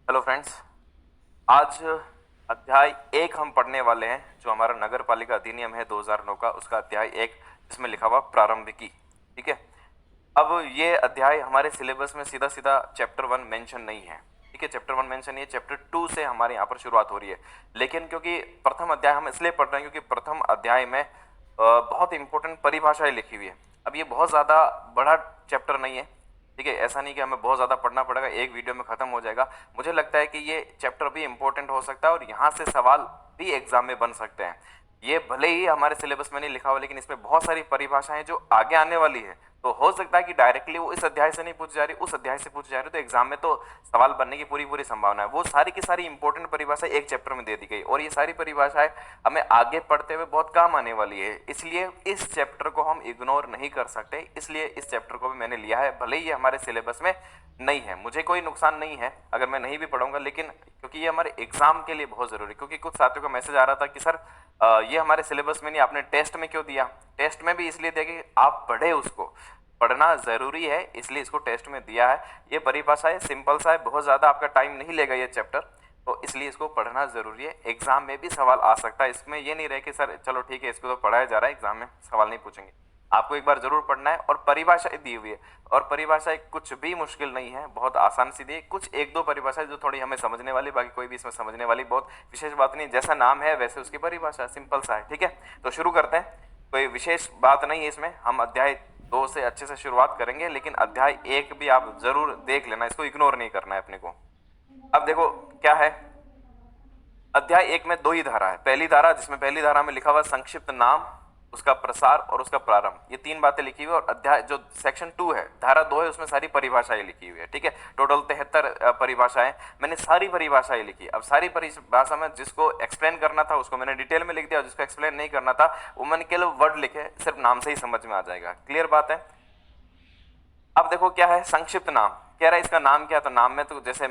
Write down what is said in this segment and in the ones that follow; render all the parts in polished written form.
Hello friends. आज अध्याय एक हम पढ़ने वाले हैं जो हमारा नगर पालिका अधिनियम है 2009 का, उसका अध्याय एक जिसमें लिखा हुआ प्रारंभिकी। ठीक है। अब ये अध्याय हमारे सिलेबस में सीधा सीधा चैप्टर 1 मेंशन नहीं है। ठीक है, चैप्टर 1 मेंशन नहीं है, चैप्टर 2 से हमारे यहाँ पर शुरुआत हो रही है। लेकिन क्योंकि प्रथम अध्याय हम इसलिए पढ़ रहे हैं क्योंकि प्रथम अध्याय में बहुत इंपॉर्टेंट परिभाषाएं लिखी हुई है। अब ये बहुत ज़्यादा बड़ा चैप्टर नहीं है। ठीक है, ऐसा नहीं कि हमें बहुत ज़्यादा पढ़ना पड़ेगा, एक वीडियो में ख़त्म हो जाएगा। मुझे लगता है कि ये चैप्टर भी इंपॉर्टेंट हो सकता है और यहाँ से सवाल भी एग्जाम में बन सकते हैं। ये भले ही हमारे सिलेबस में नहीं लिखा हुआ, लेकिन इसमें बहुत सारी परिभाषाएं जो आगे आने वाली है, तो हो सकता है कि डायरेक्टली वो इस अध्याय से नहीं पूछ जा रही, उस अध्याय से पूछ जा रही, तो एग्जाम में तो सवाल बनने की पूरी पूरी संभावना है। वो सारी की सारी इंपॉर्टेंट परिभाषाएं एक चैप्टर में दे दी गई और ये सारी परिभाषाएं हमें आगे पढ़ते हुए बहुत काम आने वाली है। इसलिए इस चैप्टर को हम इग्नोर नहीं कर सकते, इसलिए इस चैप्टर को भी मैंने लिया है। भले ही ये हमारे सिलेबस में नहीं है, मुझे कोई नुकसान नहीं है अगर मैं नहीं भी पढ़ूंगा, लेकिन क्योंकि ये हमारे एग्जाम के लिए बहुत जरूरी। क्योंकि कुछ साथियों का मैसेज आ रहा था कि सर ये हमारे सिलेबस में नहीं, आपने टेस्ट में क्यों दिया? टेस्ट में भी इसलिए दिया कि आप पढ़े, उसको पढ़ना जरूरी है, इसलिए इसको टेस्ट में दिया है। ये परिभाषा है, सिंपल सा है, बहुत ज्यादा आपका टाइम नहीं लेगा ये चैप्टर, तो इसलिए इसको पढ़ना जरूरी है। एग्जाम में भी सवाल आ सकता है, इसमें ये नहीं रहे कि सर चलो ठीक है इसको तो पढ़ाया जा रहा है, एग्जाम में सवाल नहीं पूछेंगे। आपको एक बार जरूर पढ़ना है और परिभाषाएं दी हुई है, और परिभाषाएं कुछ भी मुश्किल नहीं है, बहुत आसान सी दी है। कुछ एक दो परिभाषाएं जो थोड़ी हमें समझने वाली, बाकी कोई भी इसमें समझने वाली बहुत विशेष बात नहीं। जैसा नाम है वैसे उसकी परिभाषा, सिंपल सा है। ठीक है, तो शुरू करते हैं। कोई विशेष बात नहीं है इसमें, हम अध्याय 2 से अच्छे से शुरुआत करेंगे, लेकिन अध्याय 1 भी आप जरूर देख लेना, इसको इग्नोर नहीं करना है अपने को। अब देखो क्या है, अध्याय 1 में दो ही धारा है। पहली धारा, जिसमें पहली धारा में लिखा हुआ संक्षिप्त नाम, उसका प्रसार और उसका प्रारंभ, ये तीन बातें लिखी हुई है। और अध्याय जो सेक्शन 2 है, धारा 2 है, उसमें सारी परिभाषाएं लिखी हुई है। ठीक है, टोटल 73 परिभाषाएं, मैंने सारी परिभाषाएं लिखी। अब सारी परिभाषा में जिसको एक्सप्लेन करना था उसको मैंने डिटेल में लिख दिया, और जिसको एक्सप्लेन नहीं करना था वो मैंने केवल वर्ड लिखे, सिर्फ नाम से ही समझ में आ जाएगा। क्लियर बात है। अब देखो क्या है, संक्षिप्त नाम कह रहा है, इसका नाम क्या है? तो नाम में तो जैसे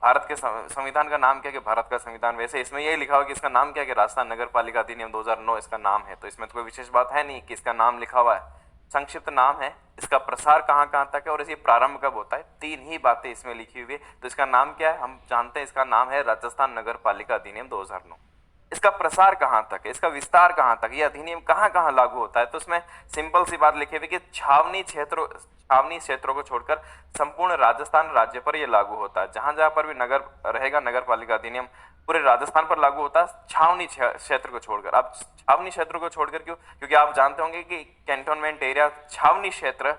भारत के संविधान का नाम क्या है कि भारत का संविधान, वैसे इसमें यही लिखा हुआ कि इसका नाम क्या है कि राजस्थान नगर पालिका अधिनियम 2009 इसका नाम है। तो इसमें तो कोई विशेष बात है नहीं कि इसका नाम लिखा हुआ है, संक्षिप्त नाम है। इसका प्रसार कहाँ कहाँ तक है और इसकी प्रारंभ कब होता है, तीन ही बातें इसमें लिखी हुई है। तो इसका नाम क्या है, हम जानते हैं इसका नाम है राजस्थान नगर पालिका अधिनियम 2009। इसका प्रसार कहां तक है, इसका विस्तार कहां तक, यह अधिनियम कहां कहां लागू होता है? तो उसमें सिंपल सी बात लिखी हुई कि छावनी क्षेत्रों को छोड़कर संपूर्ण राजस्थान राज्य पर यह लागू होता है। जहां जहां पर भी नगर रहेगा, नगर पालिका अधिनियम पूरे राजस्थान पर लागू होता है, छावनी क्षेत्र को छोड़कर। अब छावनी क्षेत्र को छोड़कर क्यों? क्योंकि आप जानते होंगे कि कैंटोनमेंट एरिया, छावनी क्षेत्र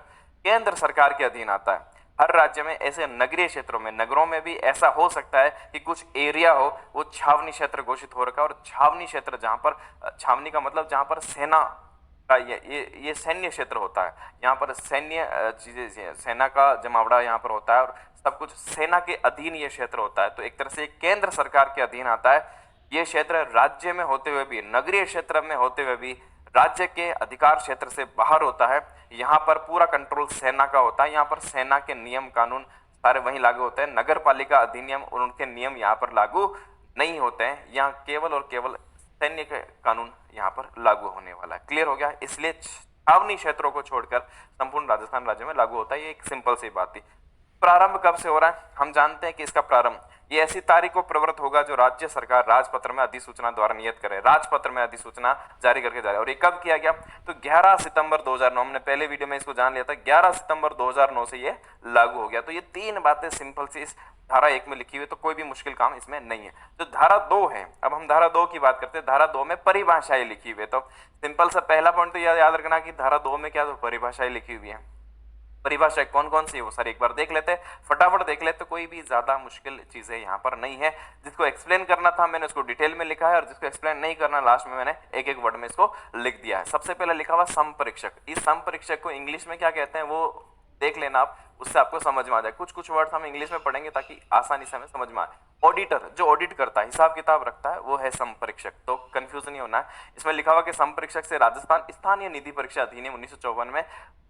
केंद्र सरकार के अधीन आता है। हर राज्य में ऐसे नगरीय क्षेत्रों में, नगरों में भी ऐसा हो सकता है कि कुछ एरिया हो वो छावनी क्षेत्र घोषित हो रखा है। और छावनी क्षेत्र जहां पर, छावनी का मतलब जहां पर सेना का ये सैन्य क्षेत्र होता है, यहाँ पर सैन्य चीजें, सेना का जमावड़ा यहाँ पर होता है और सब कुछ सेना के अधीन ये क्षेत्र होता है। तो एक तरह से केंद्र सरकार के अधीन आता है ये क्षेत्र। राज्य में होते हुए भी, नगरीय क्षेत्र में होते हुए भी राज्य के अधिकार क्षेत्र से बाहर होता है। यहाँ पर पूरा कंट्रोल सेना का होता है, यहाँ पर सेना के नियम कानून सारे वहीं लागू होते हैं। नगर पालिका अधिनियम और उनके नियम यहाँ पर लागू नहीं होते हैं, यहाँ केवल और केवल सैन्य के कानून यहाँ पर लागू होने वाला है। क्लियर हो गया? इसलिए छावनी क्षेत्रों को छोड़कर संपूर्ण राजस्थान राज्य में लागू होता है। ये एक सिंपल सी बात थी। प्रारंभ कब से हो रहा है? हम जानते हैं कि इसका प्रारंभ ये ऐसी तारीख को प्रवृत्त होगा जो राज्य सरकार राजपत्र में अधिसूचना द्वारा नियत करे, राजपत्र में अधिसूचना जारी करके जारी। और ये कब किया गया? तो 11 सितंबर 2009, हमने पहले वीडियो में इसको जान लिया था, 11 सितंबर 2009 से ये लागू हो गया। तो ये तीन बातें सिंपल सी इस धारा 1 में लिखी हुई, तो कोई भी मुश्किल काम इसमें नहीं है। जो धारा 2 है, अब हम धारा 2 की बात करते हैं। धारा 2 में परिभाषाएं लिखी हुई है। तो सिंपल सा पहला पॉइंट तो याद रखना कि धारा 2 में क्या, तो परिभाषाएं लिखी हुई है। परिभाषा कौन कौन सी है वो सारी एक बार देख लेते हैं, फटाफट देख लेते। कोई भी ज्यादा मुश्किल चीजें यहाँ पर नहीं है। जिसको एक्सप्लेन करना था मैंने उसको डिटेल में लिखा है, और जिसको एक्सप्लेन नहीं करना लास्ट में मैंने एक एक वर्ड में इसको लिख दिया है। सबसे पहले लिखा हुआ संपरीक्षक। इस संपरीक्षक को इंग्लिश में क्या कहते हैं वो देख लेना आप, उससे आपको समझ में आ जाए। कुछ कुछ वर्ड्स हम इंग्लिश में पढ़ेंगे ताकि आसानी से हमें समझ में आए। ऑडिटर, जो ऑडिट करता है, हिसाब किताब रखता है, वो है संपरीक्षक। तो कंफ्यूज नहीं होना है। इसमें लिखा हुआ कि संपरीक्षक से राजस्थान स्थानीय निधि परीक्षा अधिनियम 1954 में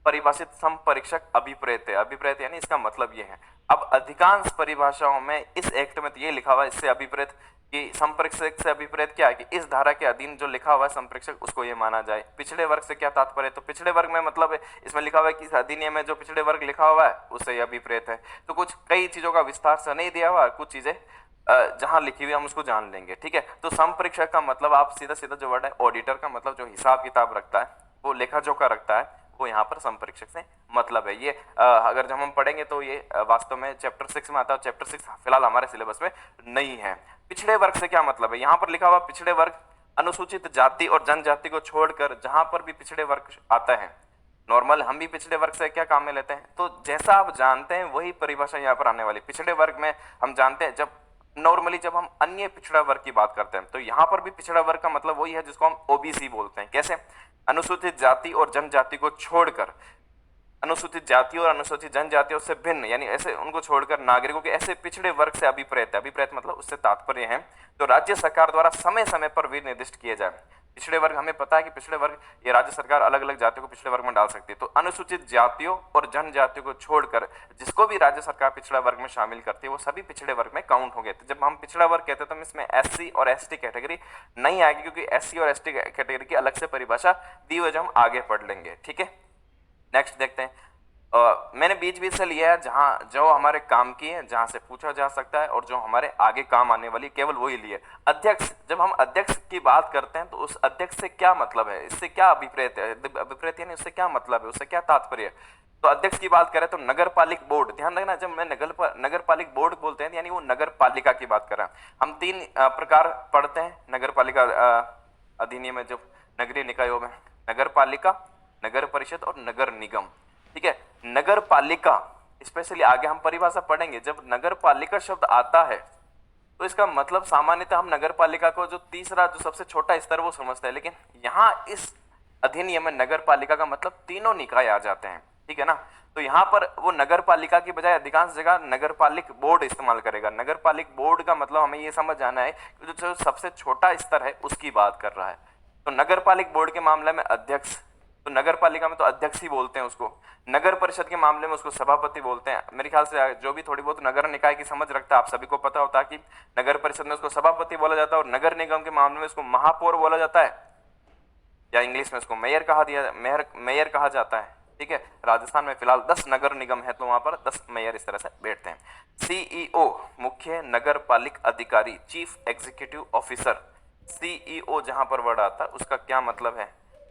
परिभाषित संपरीक्षक अभिप्रेत है। अभिप्रेत यानी इसका मतलब ये है। अब अधिकांश परिभाषाओं में इस एक्ट में तो ये लिखा हुआ है इससे अभिप्रेत, कि संप्रेक्षक से अभिप्रेत क्या है कि इस धारा के अधीन जो लिखा हुआ है संप्रेक्षक उसको ये माना जाए। पिछड़े वर्ग से क्या तात्पर्य है, तो पिछड़े वर्ग में मतलब इसमें लिखा हुआ है कि इस अधिनियम में जो पिछड़े वर्ग लिखा हुआ है उससे ये अभिप्रेत है। तो कुछ कई चीजों का विस्तार से नहीं दिया हुआ, कुछ चीजें जहां लिखी हुई हम उसको जान लेंगे, ठीक है। तो संप्रेक्षक का मतलब आप सीधा सीधा जो वर्ड है ऑडिटर का मतलब जो हिसाब किताब रखता है, वो लेखा जोखा रखता है, वो यहाँ पर संप्रेक्षक से मतलब है। ये अगर जब हम पढ़ेंगे तो ये वास्तव में चैप्टर 6 में आता है। चैप्टर 6 फिलहाल हमारे सिलेबस में नहीं है। पिछड़े वर्ग से क्या मतलब है, यहाँ पर लिखा हुआ पिछड़े वर्ग अनुसूचित जाति और जनजाति को छोड़कर जहां पर भी पिछड़े वर्ग आता है, नॉर्मल हम भी पिछड़े वर्ग से क्या काम में लेते हैं, तो जैसा आप जानते हैं वही परिभाषा यहाँ पर आने वाली। पिछड़े वर्ग में हम जानते हैं जब नॉर्मली जब हम अन्य पिछड़ा वर्ग की बात करते हैं तो यहाँ पर भी पिछड़ा वर्ग का मतलब वही है जिसको हम ओबीसी बोलते हैं। कैसे, अनुसूचित जाति और जनजाति को छोड़कर, अनुसूचित जाति और अनुसूचित जनजातियों से भिन्न यानी ऐसे उनको छोड़कर नागरिकों के ऐसे पिछड़े वर्ग से अभिप्रेत है, अभिप्रेत मतलब उससे तात्पर्य है तो राज्य सरकार द्वारा समय समय पर विनिर्दिष्ट किए जाए। पिछड़े वर्ग हमें पता है कि पिछड़े वर्ग ये राज्य सरकार अलग अलग जातियों को पिछड़े वर्ग में डाल सकती है, तो अनुसूचित जातियों और जनजातियों को छोड़कर जिसको भी राज्य सरकार पिछड़ा वर्ग में शामिल करती है वो सभी पिछड़े वर्ग में काउंट हो गए। तो जब हम पिछड़ा वर्ग कहते हैं तो इसमें एससी और एसटी कैटेगरी नहीं आएगी, क्योंकि एससी और एसटी कैटेगरी की अलग से परिभाषा दी हुई जो हम आगे पढ़ लेंगे, ठीक है। नेक्स्ट देखते हैं। मैंने बीच बीच से लिया है जहां जो हमारे काम की है, जहां से पूछा जा सकता है और जो हमारे आगे काम आने वाली केवल वही लिए। अध्यक्ष, जब हम अध्यक्ष की बात करते हैं तो उस अध्यक्ष से क्या मतलब है, इससे क्या अभिप्रेत है, अभिप्रेत यानी उससे क्या मतलब है, उससे क्या तात्पर्य है। तो अध्यक्ष की बात करें तो नगरपालिक बोर्ड, ध्यान रखना जब मैं नगरपालिक बोर्ड बोलते हैं यानी वो नगर पालिका की बात कर रहे हैं। हम तीन प्रकार पढ़ते हैं नगर पालिका अधिनियम में, जो नगरीय निकायों में नगर पालिका, नगर परिषद और नगर निगम, ठीक है। नगर पालिका स्पेशली आगे हम परिभाषा पढ़ेंगे। जब नगर पालिका शब्द आता है तो इसका मतलब सामान्यतः हम नगर पालिका को जो तीसरा जो सबसे छोटा स्तर वो समझते हैं, लेकिन यहाँ इस अधिनियम में नगर पालिका का मतलब तीनों निकाय आ जाते हैं, ठीक है ना। तो यहाँ पर वो नगर पालिका की बजाय अधिकांश जगह नगर पालिक बोर्ड इस्तेमाल करेगा। नगर पालिक बोर्ड का मतलब हमें ये समझ आना है कि जो सबसे छोटा स्तर है उसकी बात कर रहा है। तो नगर पालिक बोर्ड के मामले में अध्यक्ष, तो नगर पालिका में तो अध्यक्ष ही बोलते हैं उसको। नगर परिषद के मामले में उसको सभापति बोलते हैं। मेरे ख्याल से जो भी थोड़ी बहुत नगर निकाय की समझ रखता है आप सभी को पता होता है कि नगर परिषद में उसको सभापति बोला जाता है और नगर निगम के मामले में उसको महापौर बोला जाता है, या इंग्लिश में उसको मेयर कहा जाता है, ठीक है। राजस्थान में फिलहाल 10 नगर निगम है तो वहां पर 10 मेयर इस तरह से बैठते हैं। सीईओ, मुख्य नगर पालिक अधिकारी, चीफ एग्जीक्यूटिव ऑफिसर। सीईओ जहां पर वर्ड आता है उसका क्या मतलब है,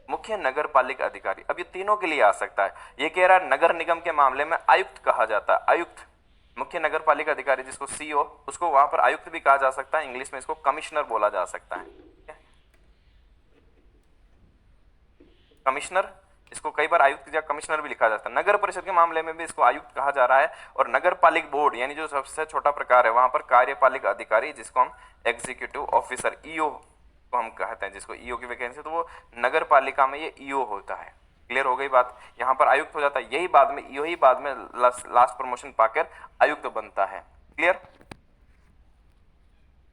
मुख्य नगर पालिक अधिकारी। अब ये तीनों के लिए आ सकता है। ये कह रहा है नगर निगम के मामले में आयुक्त कहा जाता है, आयुक्त, मुख्य नगर पालिका अधिकारी जिसको सीओ, उसको वहां पर आयुक्त भी कहा जा सकता है, इंग्लिश में इसको कमिश्नर बोला जा सकता है, कमिश्नर। इसको कई बार आयुक्त या कमिश्नर भी लिखा जाता है। नगर परिषद के मामले में भी इसको आयुक्त कहा जा रहा है। और नगर पालिक बोर्ड यानी जो सबसे छोटा प्रकार है वहां पर कार्यपालिक अधिकारी जिसको हम एग्जीक्यूटिव ऑफिसर ईओ को हम कहते हैं, जिसको ईओ की वैकेंसी, तो वो नगर पालिका में ये ईओ होता है। क्लियर हो गई बात, यहाँ पर आयुक्त हो जाता है, यही बाद में ईओ ही बाद में लास्ट प्रमोशन पाकर आयुक्त बनता है। क्लियर।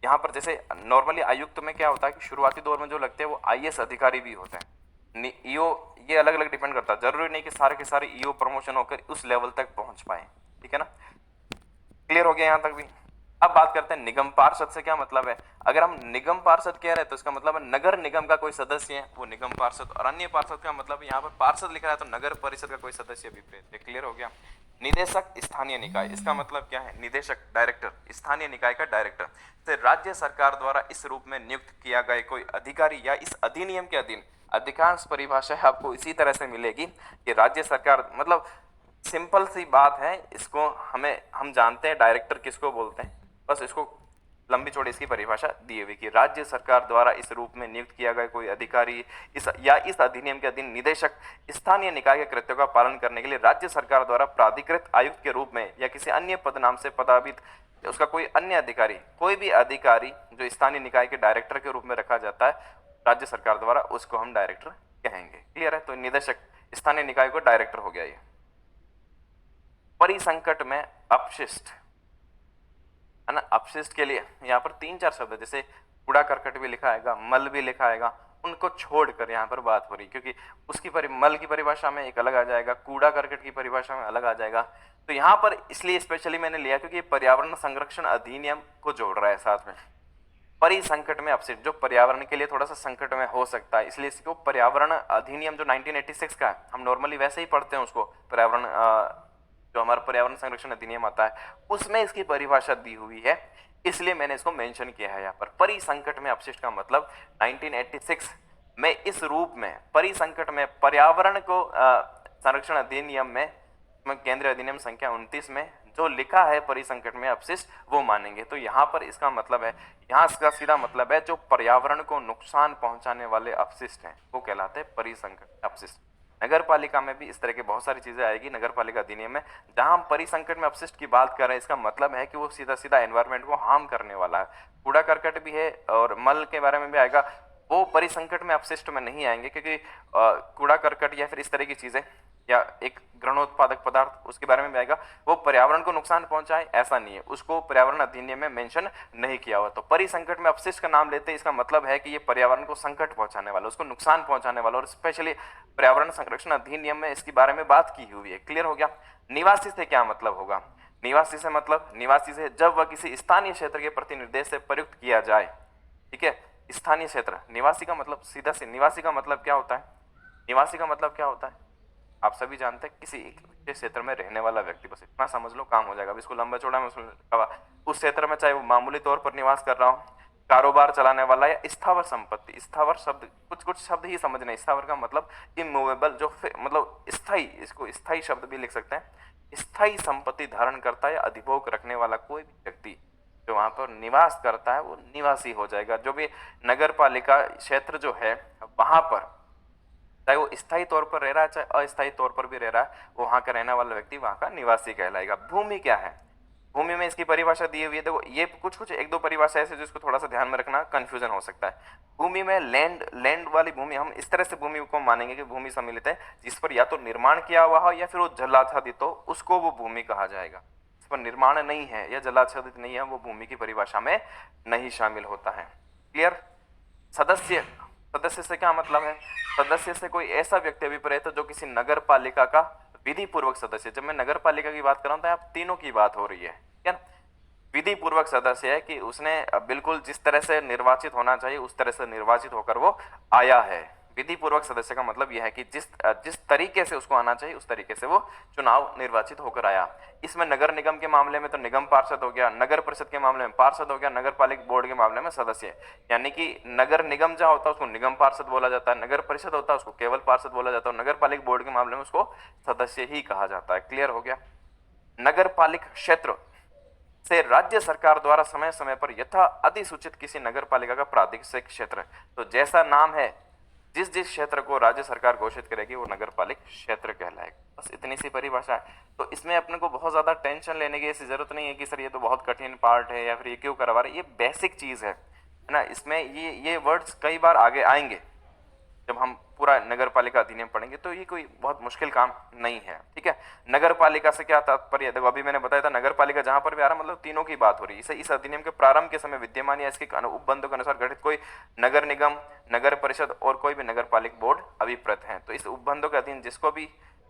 यहाँ पर जैसे नॉर्मली आयुक्त में क्या होता है कि शुरुआती दौर में जो लगते हैं वो आईएएस अधिकारी भी होते हैं। ईओ ये अलग अलग डिपेंड करता है, जरूरी नहीं कि सारे के सारे ईओ प्रमोशन होकर उस लेवल तक पहुंच पाए, ठीक है ना। क्लियर हो गया यहाँ तक भी। अब बात करते हैं निगम पार्षद से क्या मतलब है। अगर हम निगम पार्षद कह रहे हैं तो इसका मतलब है नगर निगम का कोई सदस्य है वो निगम पार्षद, और अन्य पार्षद का मतलब यहाँ पर पार्षद लिख रहा है तो नगर परिषद का कोई सदस्य भी है। क्लियर हो गया। निदेशक स्थानीय निकाय, इसका मतलब क्या है, निदेशक डायरेक्टर, स्थानीय निकाय का डायरेक्टर। तो राज्य सरकार द्वारा इस रूप में नियुक्त किया गया कोई अधिकारी या इस अधिनियम के अधीन, अधिकांश परिभाषा आपको इसी तरह से मिलेगी कि राज्य सरकार, मतलब सिंपल सी बात है, इसको हम जानते हैं डायरेक्टर किसको बोलते हैं, बस इसको लंबी चौड़ी इसकी परिभाषा दी हुई कि राज्य सरकार द्वारा इस रूप में नियुक्त किया गया कोई अधिकारी इस अधिनियम के अधीन निदेशक स्थानीय निकाय के कृत्यों का पालन करने के लिए राज्य सरकार द्वारा प्राधिकृत आयुक्त के रूप में या किसी अन्य पद नाम से पदाभित उसका कोई अन्य अधिकारी, कोई भी अधिकारी जो स्थानीय निकाय के डायरेक्टर के रूप में रखा जाता है राज्य सरकार द्वारा, उसको हम डायरेक्टर कहेंगे। क्लियर है। तो निदेशक स्थानीय निकाय को डायरेक्टर हो गया ये। परिसंकट में अपशिष्ट है ना, अपशिष्ट के लिए यहाँ पर 3-4 शब्द है, जैसे कूड़ा करकट भी लिखा आएगा, मल भी लिखा आएगा, उनको छोड़कर यहाँ पर बात हो रही, क्योंकि उसकी मल की परिभाषा में एक अलग आ जाएगा, कूड़ा करकट की परिभाषा में अलग आ जाएगा। तो यहाँ पर इसलिए स्पेशली मैंने लिया क्योंकि पर्यावरण संरक्षण अधिनियम को जोड़ रहा है साथ में। परिसंकट में अपशिष्ट, जो पर्यावरण के लिए थोड़ा सा संकट में हो सकता है, इसलिए इसको पर्यावरण अधिनियम जो 1986 का है, हम नॉर्मली वैसे ही पढ़ते हैं उसको, पर्यावरण जो हमारा पर्यावरण संरक्षण अधिनियम आता है उसमें इसकी परिभाषा दी हुई है, इसलिए मैंने इसको मेंशन किया है यहाँ पर। परिसंकट में अपशिष्ट का मतलब 1986 में इस रूप में, परिसंकट में पर्यावरण को संरक्षण अधिनियम में केंद्रीय अधिनियम संख्या 29 में जो लिखा है परिसंकट में अपशिष्ट, वो मानेंगे। तो यहाँ पर इसका मतलब है, यहाँ इसका सीधा मतलब है जो पर्यावरण को नुकसान पहुंचाने वाले अपशिष्ट हैं वो कहलाते हैं परिसंकट अपशिष्ट। नगर पालिका में भी इस तरह की बहुत सारी चीजें आएगी नगर पालिका अधिनियम में, जहां हम परिसंकट में अपशिष्ट की बात कर रहे हैं, इसका मतलब है कि वो सीधा सीधा एनवायरमेंट को हार्म करने वाला है। कूड़ा करकट भी है और मल के बारे में भी आएगा, वो परिसंकट में अपशिष्ट में नहीं आएंगे, क्योंकि कूड़ा करकट या फिर इस तरह की चीजें या एक ग्रहणोत्पादक पदार्थ उसके बारे में भी आएगा, वो पर्यावरण को नुकसान पहुंचाए ऐसा नहीं है, उसको पर्यावरण अधिनियम में मेंशन नहीं किया हुआ। तो परिसंकट में अपशिष्ट का नाम लेते इसका मतलब है कि ये पर्यावरण को संकट पहुंचाने वाला, उसको नुकसान पहुंचाने वाला, और स्पेशली पर्यावरण संरक्षण अधिनियम में इसके बारे में बात की हुई है। क्लियर हो गया। निवासी से क्या मतलब होगा? निवासी से मतलब, निवासी से जब वह किसी स्थानीय क्षेत्र के प्रति निर्देश से प्रयुक्त किया जाए, ठीक है। स्थानीय क्षेत्र, निवासी का मतलब सीधा से, निवासी का मतलब क्या होता है? निवासी का मतलब क्या होता है आप सभी जानते हैं, किसी एक क्षेत्र में रहने वाला व्यक्ति, बस इतना समझ लो काम हो जाएगा। अब इसको लंबा चौड़ा में उस क्षेत्र में चाहे वो मामूली तौर पर निवास कर रहा हो, कारोबार चलाने वाला, या स्थावर संपत्ति, स्थावर शब्द कुछ कुछ शब्द ही समझने, स्थावर का मतलब इमूवेबल, जो मतलब स्थायी, इसको स्थायी शब्द भी लिख सकते हैं। स्थायी संपत्ति धारण करता है या अधिभोग रखने वाला कोई भी व्यक्ति जो वहां पर निवास करता है वो निवासी हो जाएगा। जो भी नगर पालिका क्षेत्र जो है वहां पर, चाहे वो स्थायी तौर पर रह रहा है चाहे अस्थायी तौर पर भी रह रहा है, वो वहां का रहने वाला व्यक्ति वहां का निवासी कहलाएगा। भूमि क्या है? भूमि में इसकी परिभाषा दी हुई है, देखो ये कुछ कुछ एक दो परिभाषा ऐसे जिसको थोड़ा सा ध्यान में रखना, कंफ्यूजन हो सकता है। भूमि में लैंड वाली भूमि, हम इस तरह से भूमि को मानेंगे कि भूमि सम्मिलित है जिस पर या तो निर्माण किया हुआ हो या फिर वो जलाच्छादित हो, उसको वो भूमि कहा जाएगा। इस पर निर्माण नहीं है या जलाच्छादित नहीं है, वो भूमि की परिभाषा में नहीं शामिल होता है। क्लियर। सदस्य, सदस्य से क्या मतलब है? सदस्य से कोई ऐसा व्यक्ति अभिप्रेत जो किसी नगर पालिका का विधि पूर्वक सदस्य, जब मैं नगर पालिका की बात कर रहा हूं तो आप तीनों की बात हो रही है क्या, विधि पूर्वक सदस्य है कि उसने बिल्कुल जिस तरह से निर्वाचित होना चाहिए उस तरह से निर्वाचित होकर वो आया है। विधि पूर्वक सदस्य का मतलब यह है कि जिस तरीके से उसको आना चाहिए उस तरीके से वो चुनाव निर्वाचित होकर आया। इसमें नगर निगम के मामले में तो निगम पार्षद हो गया, नगर परिषद के मामले में पार्षद हो गया, नगर पालिका बोर्ड के मामले में सदस्य। यानी कि नगर निगम जहां होता है उसको निगम पार्षद बोला जाता है, नगर परिषद होता है उसको केवल पार्षद बोला जाता है, नगर पालिका बोर्ड के मामले में उसको सदस्य ही कहा जाता है। क्लियर हो गया। नगर पालिका क्षेत्र से राज्य सरकार द्वारा समय समय पर यथा अधिसूचित किसी नगर पालिका का प्रादेशिक क्षेत्र, तो जैसा नाम है जिस जिस क्षेत्र को राज्य सरकार घोषित करेगी वो नगर पालिका क्षेत्र कहलाएगा। बस इतनी सी परिभाषा है। तो इसमें अपने को बहुत ज्यादा टेंशन लेने की ऐसी जरूरत नहीं है कि सर ये तो बहुत कठिन पार्ट है या फिर ये क्यों करवा रहे, ये बेसिक चीज है ना। इसमें ये वर्ड्स कई बार आगे आएंगे जब हम पूरा नगर पालिका अधिनियम पढ़ेंगे, तो ये कोई बहुत मुश्किल काम नहीं है। ठीक है। नगर पालिका से क्या तात्पर्य? देखो अभी मैंने बताया था नगर पालिका जहां पर भी आ रहा मतलब तीनों की बात हो रही है। इस अधिनियम के प्रारंभ के समय विद्यमान या इसके उपबंधों के अनुसार गठित कोई नगर निगम, नगर परिषद और कोई भी नगर पालिका बोर्ड अभिप्रेत है, तो इस उपबंधों के अधीन जिसको भी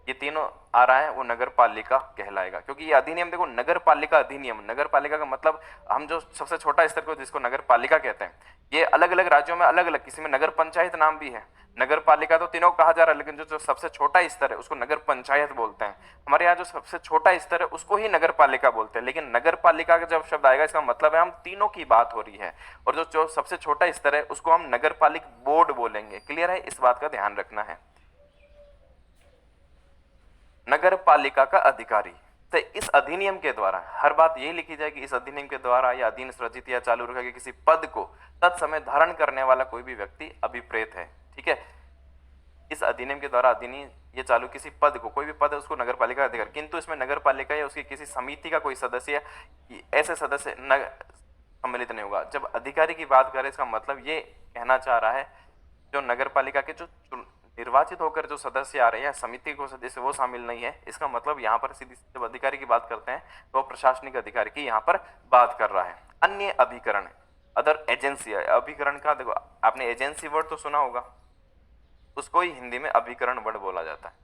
ये तीनों आ रहा है वो नगर पालिका कहलाएगा। क्योंकि ये अधिनियम देखो नगर पालिका अधिनियम, नगर पालिका का मतलब हम जो सबसे छोटा स्तर को जिसको नगर पालिका कहते हैं, ये अलग अलग राज्यों में अलग अलग, किसी में नगर पंचायत नाम भी है। नगर पालिका तो तीनों कहा जा रहा है, लेकिन जो सबसे छोटा स्तर है उसको नगर पंचायत बोलते हैं। हमारे यहाँ जो सबसे छोटा स्तर है उसको ही नगर पालिका बोलते हैं। लेकिन नगर पालिका का जब शब्द आएगा इसका मतलब है हम तीनों की बात हो रही है, और जो सबसे छोटा स्तर है उसको हम नगर पालिका बोर्ड बोलेंगे। क्लियर है, इस बात का ध्यान रखना है। नगर पालिका का अधिकारी, तो इस अधिनियम के द्वारा हर बात यही लिखी जाए कि इस अधिनियम के द्वारा या अधीन सृजित या चालू रखा गया किसी पद को तत्समय धारण करने वाला कोई भी व्यक्ति अभिप्रेत है। ठीक है। इस अधिनियम के द्वारा अधिनियम ये चालू किसी पद को, कोई भी पद है उसको नगर पालिका अधिकारी, किंतु इसमें नगर पालिका या उसकी किसी समिति का कोई सदस्य ऐसे सदस्य सम्मिलित नहीं होगा। जब अधिकारी की बात करें इसका मतलब ये कहना चाह रहा है जो नगर पालिका के जो निर्वाचित होकर जो सदस्य आ रहे हैं समिति को सदस्य वो शामिल नहीं है। इसका मतलब यहाँ पर सीधी जब अधिकारी की बात करते हैं तो प्रशासनिक अधिकारी की यहाँ पर बात कर रहा है। अन्य अभिकरण, अदर एजेंसी, अभिकरण का देखो आपने एजेंसी वर्ड तो सुना होगा, उसको ही हिंदी में अभिकरण वर्ड बोला जाता है।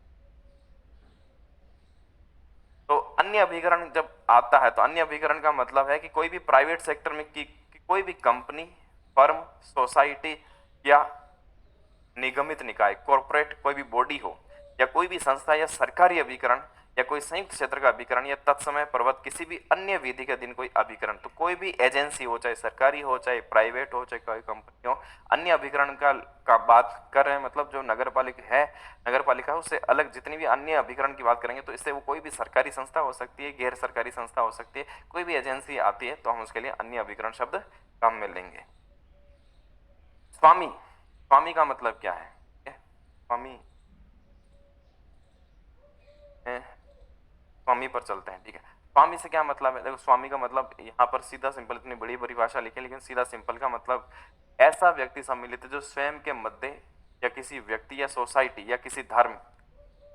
तो अन्य अभिकरण जब आता है तो अन्य अभिकरण का मतलब है कि कोई भी प्राइवेट सेक्टर में की कोई भी कंपनी फर्म, सोसाइटी या निगमित निकाय, कॉर्पोरेट कोई भी बॉडी हो या कोई भी संस्था या सरकारी अभिकरण या कोई संयुक्त क्षेत्र का अभिकरण या तत्समय प्रवृत्त किसी भी अन्य विधि के अधीन कोई अभिकरण, तो कोई भी एजेंसी हो, चाहे सरकारी हो, चाहे प्राइवेट हो, चाहे कोई कंपनी हो, अन्य अभिकरण का बात कर रहे हैं, मतलब जो नगर पालिका उससे अलग जितनी भी अन्य अभिकरण की बात करेंगे तो इससे वो कोई भी सरकारी संस्था हो सकती है, गैर सरकारी संस्था हो सकती है, कोई भी एजेंसी आती है तो हम उसके लिए अन्य अभिकरण शब्द काम में लेंगे। स्वामी, स्वामी का मतलब क्या है? स्वामी, स्वामी पर चलते हैं, ठीक है। स्वामी से क्या मतलब है? देखो स्वामी का मतलब यहाँ पर सीधा सिंपल, इतनी बड़ी परिभाषा लिखी लेकिन सीधा सिंपल का मतलब ऐसा व्यक्ति सम्मिलित है जो स्वयं के मध्य या किसी व्यक्ति या सोसाइटी या किसी धर्म,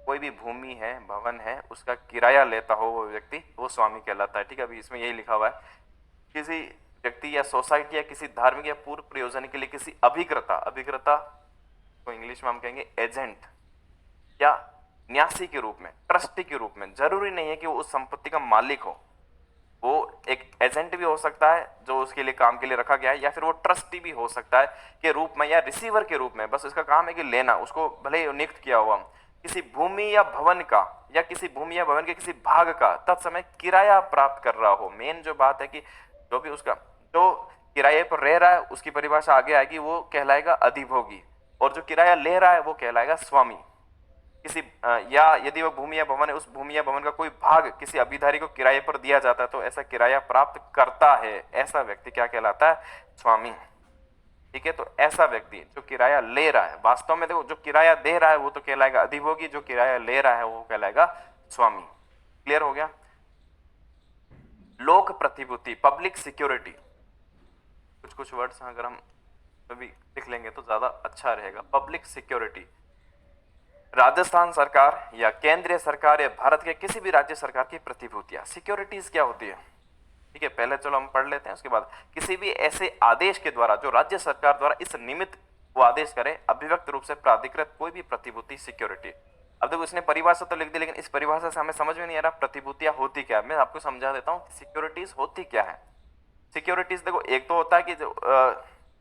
कोई भी भूमि है, भवन है, उसका किराया लेता हो वो व्यक्ति, वो स्वामी कहलाता है, ठीक है। अभी इसमें यही लिखा हुआ है, किसी व्यक्ति या सोसाइटी या किसी धार्मिक या पूर्व प्रयोजन के लिए किसी अभिकर्ता, अभिकर्ता को इंग्लिश में हम कहेंगे एजेंट, या न्यासी के रूप में, ट्रस्टी के रूप में, जरूरी नहीं है कि वो उस संपत्ति का मालिक हो, वो एक एजेंट भी हो सकता है जो उसके लिए काम के लिए रखा गया है, या फिर वो ट्रस्टी भी हो सकता है के रूप में या रिसीवर के रूप में, बस इसका काम है कि लेना, उसको भले ही नियुक्त किया हुआ, किसी भूमि या भवन का या किसी भूमि या भवन के किसी भाग का तत्समय किराया प्राप्त कर रहा हो। मेन जो बात है कि जो भी उसका जो किराए पर रह रहा है उसकी परिभाषा आगे आएगी, वो कहलाएगा अधिभोगी, और जो किराया ले रहा है वो कहलाएगा स्वामी। किसी या यदि वह भूमि या भवन है, उस भूमि या भवन का कोई भाग किसी अभिधारी को किराए पर दिया जाता है तो ऐसा किराया प्राप्त करता है, ऐसा व्यक्ति क्या कहलाता है? स्वामी, ठीक है। तो ऐसा व्यक्ति जो किराया ले रहा है, वास्तव में देखो जो किराया दे रहा है वो तो कहलाएगा अधिभोगी, जो किराया ले रहा है वो कहलाएगा स्वामी। क्लियर हो गया? लोक प्रतिभूति, पब्लिक सिक्योरिटी, कुछ वर्ड्स अगर हम अभी लिख लेंगे तो ज्यादा अच्छा रहेगा। पब्लिक सिक्योरिटी, राजस्थान सरकार या केंद्रीय सरकार या भारत के किसी भी राज्य सरकार की प्रतिभूतियां। सिक्योरिटीज क्या होती है, ठीक है, पहले चलो हम पढ़ लेते हैं, उसके बाद किसी भी ऐसे आदेश के द्वारा जो राज्य सरकार द्वारा इस निमित्त वो आदेश करे, अभिव्यक्त रूप से प्राधिकृत कोई भी प्रतिभूति सिक्योरिटी। अब देखो इसने परिभाषा तो लिख दी लेकिन इस परिभाषा से हमें समझ में नहीं आ रहा प्रतिभूतियां होती क्या है। मैं आपको समझा देता हूं सिक्योरिटीज होती क्या है। सिक्योरिटीज देखो एक तो होता है कि जो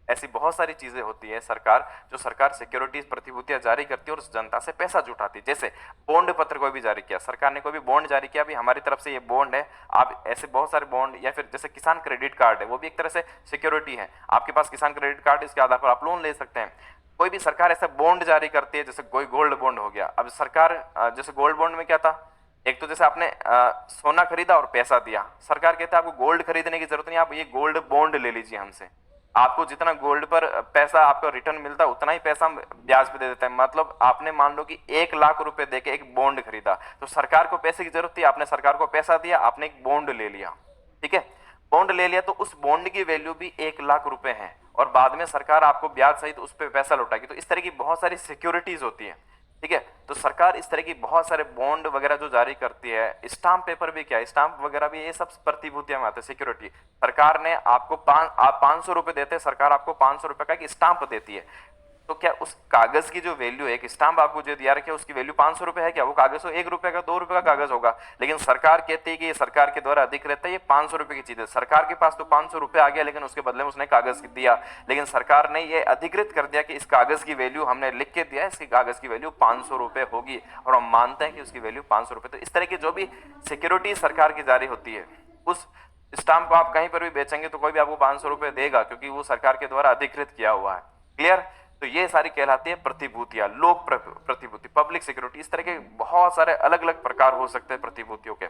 ऐसी बहुत सारी चीजें होती है सरकार, जो सरकार सिक्योरिटीज प्रतिभूतियां जारी करती है और जनता से पैसा जुटाती है। जैसे बॉन्ड पत्र कोई भी जारी किया, सरकार ने कोई भी बॉन्ड जारी किया, भी हमारी तरफ से ये बॉन्ड है, आप ऐसे बहुत सारे बॉन्ड, या फिर जैसे किसान क्रेडिट कार्ड है, वो भी एक तरह से सिक्योरिटी है, आपके पास किसान क्रेडिट कार्ड, इसके आधार पर आप लोन ले सकते हैं। कोई भी सरकार ऐसा बॉन्ड जारी करती है, जैसे कोई गोल्ड बॉन्ड हो गया। अब सरकार जैसे गोल्ड बॉन्ड में क्या था, एक तो जैसे आपने सोना खरीदा और पैसा दिया, सरकार कहता है आपको गोल्ड खरीदने की जरूरत नहीं, आप ये गोल्ड बॉन्ड ले लीजिए हमसे, आपको जितना गोल्ड पर पैसा आपको रिटर्न मिलता है उतना ही पैसा हम ब्याज पे दे देते हैं। मतलब आपने मान लो कि 1 लाख रुपए देके एक बॉन्ड खरीदा, तो सरकार को पैसे की जरूरत थी, आपने सरकार को पैसा दिया, आपने एक बॉन्ड ले लिया, ठीक है, बॉन्ड ले लिया, तो उस बॉन्ड की वैल्यू भी 1 लाख रुपए है और बाद में सरकार आपको ब्याज सहित उस पर पैसा लौटाएगी। तो इस तरह की बहुत सारी सिक्योरिटीज होती है, ठीक है। तो सरकार इस तरह की बहुत सारे बॉन्ड वगैरह जो जारी करती है, स्टाम्प पेपर भी क्या है, स्टाम्प वगैरह भी, ये सब प्रतिभूतियां में आते हैं सिक्योरिटी। सरकार ने आपको आप 500 रुपए देते हैं, सरकार आपको 500 रुपए का एक स्टाम्प देती है, तो क्या उस कागज की जो वैल्यू है, एक स्टाम्प आपको जो दिया रखे उसकी वैल्यू 500 रुपए है क्या? वो कागज तो 1 रुपए का 2 रुपए का कागज होगा, लेकिन सरकार कहती है कि ये सरकार के द्वारा अधिकृत है, ये 500 रुपए की चीज है। सरकार के पास तो 500 रुपए आ गया, लेकिन उसके बदले में उसने कागज दिया, लेकिन सरकार ने ये अधिकृत कर दिया कि इस कागज की वैल्यू हमने लिख के दिया, इसकी कागज की वैल्यू 500 रुपए होगी और हम मानते हैं कि उसकी वैल्यू 500 रुपए। तो इस तरह की जो भी सिक्योरिटी सरकार की जारी होती है, उस स्टाम्प को आप कहीं पर भी बेचेंगे तो कोई भी आपको 500 रुपए देगा, क्योंकि वो सरकार के द्वारा अधिकृत किया हुआ है। क्लियर? तो ये सारी कहलाती है प्रतिभूतियां, लोक प्रतिभूति, पब्लिक सिक्योरिटी। इस तरह के बहुत सारे अलग अलग प्रकार हो सकते हैं प्रतिभूतियों के,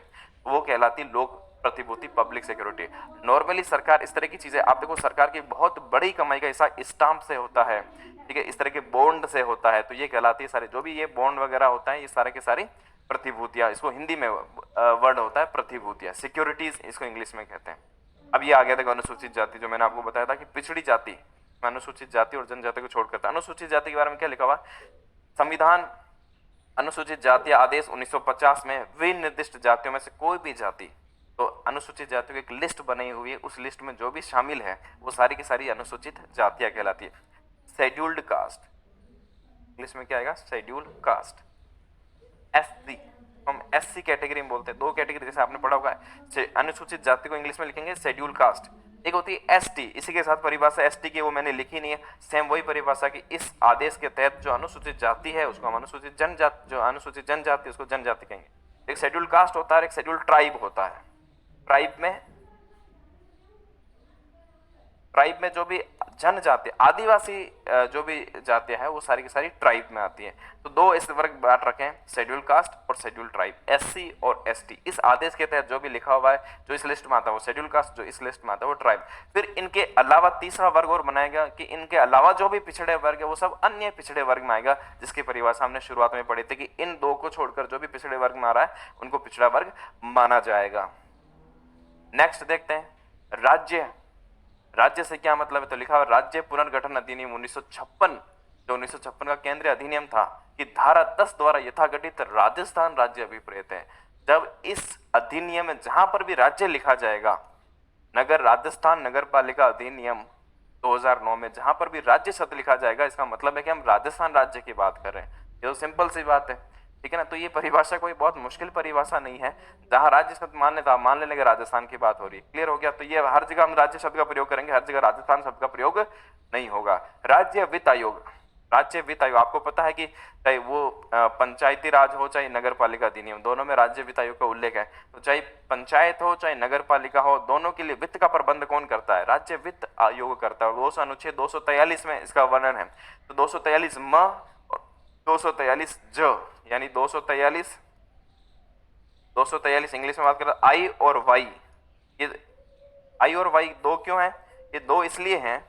वो कहलाती लोक प्रतिभूति, पब्लिक सिक्योरिटी। नॉर्मली सरकार इस तरह की चीजें, आप देखो सरकार की बहुत बड़ी कमाई का हिस्सा स्टाम्प से होता है, ठीक है, इस तरह के बॉन्ड से होता है, तो ये कहलाती है सारे जो भी ये बॉन्ड वगैरह होता है, ये सारे के सारी प्रतिभूतियां, इसको हिंदी में वर्ड होता है प्रतिभूतियां, सिक्योरिटीज इसको इंग्लिश में कहते हैं। अब ये आ गया देखो अनुसूचित जाति, जो मैंने आपको बताया था कि पिछड़ी जाति, अनुसूचित जाति और जनजाति को छोड़कर था। अनुसूचित जाति के बारे में क्या लिखा हुआ? संविधान अनुसूचित जाति आदेश 1950 में विनिर्दिष्ट जातियों में से कोई भी जाति, तो अनुसूचित जातियों की एक लिस्ट बनी हुई है, उस लिस्ट में जो भी शामिल है वो सारी की सारी अनुसूचित जातियां कहलाती है। शेड्यूल्ड कास्ट, इंग्लिश में क्या आएगा? Scheduled caste. एससी, हम एससी कैटेगरी में बोलते हैं, 2 कैटेगरी, जैसे आपने पढ़ा होगा अनुसूचित जाति को इंग्लिश में लिखेंगे शेड्यूल कास्ट, एक होती है एसटी, इसी के साथ परिभाषा एसटी की वो मैंने लिखी नहीं है, सेम वही परिभाषा की इस आदेश के तहत जो अनुसूचित जाति है उसको हम अनुसूचित जनजाति, जो अनुसूचित जनजाति उसको जनजाति कहेंगे। एक शेड्यूल कास्ट होता है, एक शेड्यूल ट्राइब होता है। ट्राइब में जो भी जनजाति आदिवासी जो भी जातियां हैं वो सारी की सारी ट्राइब में आती हैं। तो दो इस वर्ग बांट रखे हैं, शेड्यूल कास्ट और शेड्यूल ट्राइब, एससी और एसटी। इस आदेश के तहत जो भी लिखा हुआ है जो इस लिस्ट में आता है वो शेड्यूल कास्ट, जो इस लिस्ट में आता है वो ट्राइब। फिर इनके अलावा तीसरा वर्ग और बनाएगा कि इनके अलावा जो भी पिछड़े वर्ग है वो सब अन्य पिछड़े वर्ग में आएगा, जिसकी परिभाषा हमने शुरुआत में पढ़ी थी कि इन दो को छोड़कर जो भी पिछड़े वर्ग में आ रहा है उनको पिछड़ा वर्ग माना जाएगा। नेक्स्ट देखते हैं राज्य। राज्य से क्या मतलब है, तो लिखा हुआ राज्य पुनर्गठन अधिनियम 1956, जो 1956 का केंद्रीय अधिनियम था कि धारा 10 द्वारा यथागठित राजस्थान राज्य अभिप्रेत है। जब इस अधिनियम में जहां पर भी राज्य लिखा जाएगा, नगर राजस्थान नगर पालिका अधिनियम 2009 में जहां पर भी राज्य शब्द लिखा जाएगा, इसका मतलब है कि हम राजस्थान राज्य की बात कर रहे हैं। ये तो सिंपल सी बात है, ठीक है ना। तो ये परिभाषा कोई बहुत मुश्किल परिभाषा नहीं है, जहां राज्य शब्द मान लेंगे राजस्थान की बात हो रही है। क्लियर हो गया। तो ये हर जगह हम राज्य शब्द का प्रयोग करेंगे, हर जगह राजस्थान शब्द का प्रयोग नहीं होगा। राज्य वित्त आयोग, राज्य वित्त आयोग आपको पता है कि चाहे वो पंचायती राज हो चाहे नगर पालिका अधिनियम, दोनों में राज्य वित्त आयोग का उल्लेख है। तो चाहे पंचायत हो चाहे नगर पालिका हो, दोनों के लिए वित्त का प्रबंध कौन करता है, राज्य वित्त आयोग करता है। वो अनुच्छेद 243 में इसका वर्णन है। तो 243 म और 243 ज, यानी 243 इंग्लिश में बात करें आई और वाई। ये आई और वाई दो क्यों है, ये दो इसलिए हैं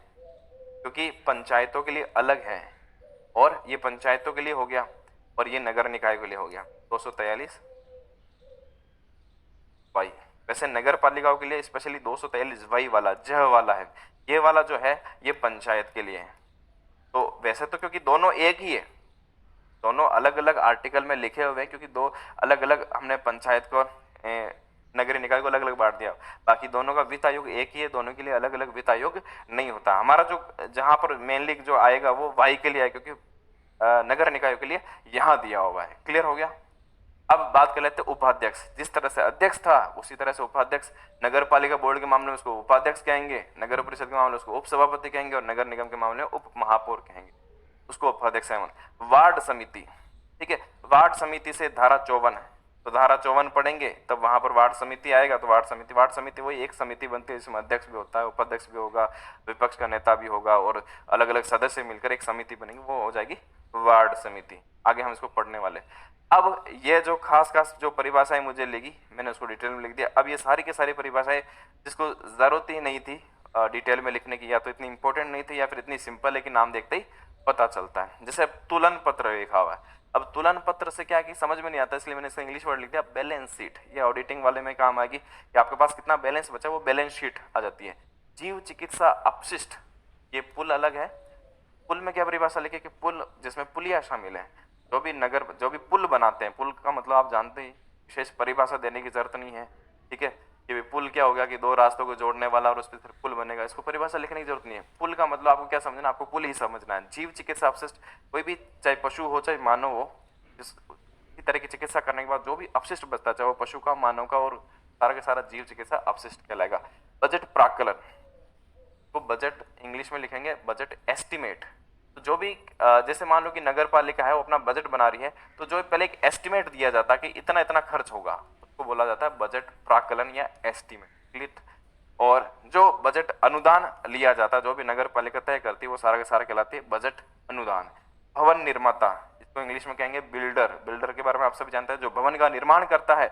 क्योंकि पंचायतों के लिए अलग है, और ये पंचायतों के लिए हो गया और ये नगर निकाय के लिए हो गया 243 वाई। वैसे नगर पालिकाओं के लिए स्पेशली 243 वाई वाला जह वाला है, ये वाला जो है ये पंचायत के लिए है। तो वैसे तो क्योंकि दोनों एक ही है, दोनों अलग अलग आर्टिकल में लिखे हुए हैं, क्योंकि दो अलग अलग हमने पंचायत को नगरीय निकाय को अलग अलग बांट दिया, बाकी दोनों का वित्त आयोग एक ही है, दोनों के लिए अलग अलग वित्त आयोग नहीं होता। हमारा जो जहां पर मेनली जो आएगा वो वाई के लिए है, क्योंकि नगर निकायों के लिए यहां दिया हुआ है। क्लियर हो गया। अब बात कर लेते हैं उपाध्यक्ष। जिस तरह से अध्यक्ष था उसी तरह से उपाध्यक्ष, नगर पालिका बोर्ड के मामले में उसको उपाध्यक्ष कहेंगे, नगर परिषद के मामले में उसको उप सभापति कहेंगे, और नगर निगम के मामले में उप महापौर कहेंगे, उसको उपाध्यक्ष है। वार्ड समिति, ठीक है, वार्ड समिति से धारा 54 है, तो धारा 54 पढ़ेंगे तब वहां पर वार्ड समिति आएगा। तो वार्ड समिति वही एक समिति बनती है जिसमें अध्यक्ष भी होता है, उपाध्यक्ष भी होगा, विपक्ष का नेता भी होगा, और अलग अलग सदस्य मिलकर एक समिति बनेगी, वो हो जाएगी वार्ड समिति। आगे हम इसको पढ़ने वाले। अब ये जो खास खास जो परिभाषाएं मुझे लगी मैंने उसको डिटेल में लिख दिया। अब ये सारी की सारी परिभाषाएं जिसको जरूरत ही नहीं थी डिटेल में लिखने की, या तो इतनी इंपॉर्टेंट नहीं थी या फिर इतनी सिंपल है कि नाम देखते ही पता चलता है। जैसे तुलन पत्र लिखा हुआ है, अब तुलन पत्र से क्या कि समझ में नहीं आता, इसलिए मैंने इसका इंग्लिश वर्ड लिख दिया बैलेंस शीट। ये ऑडिटिंग वाले में काम आएगी कि आपके पास कितना बैलेंस बचा वो बैलेंस शीट आ जाती है। जीव चिकित्सा अपशिष्ट, ये पुल अलग है। पुल में क्या परिभाषा लिखे कि पुल जिसमें पुलिया शामिल है, जो भी पुल बनाते हैं, पुल का मतलब आप जानते ही, विशेष परिभाषा देने की जरूरत नहीं है, ठीक है। ये भी पुल क्या हो गया कि दो रास्तों को जोड़ने वाला और उस पर फिर पुल बनेगा, इसको परिभाषा लिखने की जरूरत नहीं है। पुल का मतलब आपको क्या समझना, आपको पुल ही समझना है। जीव चिकित्सा अपशिष्ट, कोई भी चाहे पशु हो चाहे मानव हो, इस तरह की चिकित्सा करने के बाद जो भी अपशिष्ट बचता है, चाहे वो पशु का मानव का, और सारा के सारा जीव चिकित्सा अपशिष्ट कहलाएगा। बजट प्राक्कलन, तो बजट इंग्लिश में लिखेंगे बजट एस्टिमेट। तो जो भी जैसे मान लो कि नगर पालिका है वो अपना बजट बना रही है, तो जो पहले एक एस्टिमेट दिया जाता है कि इतना इतना खर्च होगा, उसको बोला जाता है बजट प्राक्कलन या एस्टिमेट। क्लियर। और जो बजट अनुदान लिया जाता है, जो भी नगर पालिका तय करती है, वो सारा का सारा कहलाती है बजट अनुदान। भवन निर्माता, इसको इंग्लिश में कहेंगे बिल्डर। बिल्डर के बारे में आप सभी जानते हैं, जो भवन का निर्माण करता है।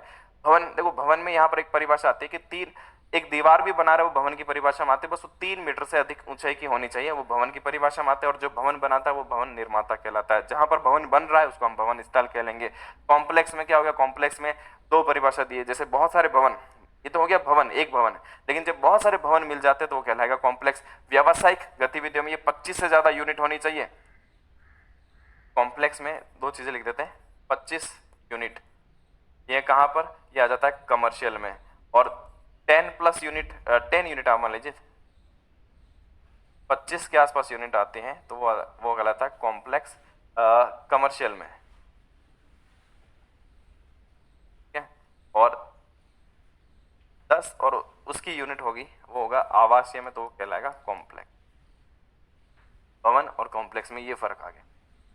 भवन, देखो भवन में यहाँ पर एक परिभाषा आती है कि एक दीवार भी बना रहे वो भवन की परिभाषा में आते हैं, बस वो 3 मीटर से अधिक ऊंचाई की होनी चाहिए, वो भवन की परिभाषा में आते हैं। और जो भवन बनाता है वो भवन निर्माता कहलाता है। जहां पर भवन बन रहा है उसको हम भवन स्थल कह लेंगे। कॉम्प्लेक्स में क्या हो गया, कॉम्प्लेक्स में 2 परिभाषा दी है। जैसे बहुत सारे भवन, ये तो हो गया भवन, एक भवन, लेकिन जब बहुत सारे भवन मिल जाते हैं तो वो कहलाएगा कॉम्प्लेक्स। व्यावसायिक गतिविधियों में ये 25 से ज्यादा यूनिट होनी चाहिए। कॉम्प्लेक्स में 2 चीजें लिख देते हैं, 25 यूनिट। ये कहां पर, ये आ जाता है कमर्शियल में। और 10+ यूनिट, 10 यूनिट आप मान लीजिए, 25 के आसपास यूनिट आते हैं तो वो कहलाता है कॉम्प्लेक्स कमर्शियल में, ठीक है। और 10 और उसकी यूनिट होगी वो होगा आवासीय में, तो वो कहलाएगा कॉम्प्लेक्स। भवन और कॉम्प्लेक्स में ये फर्क आ गया।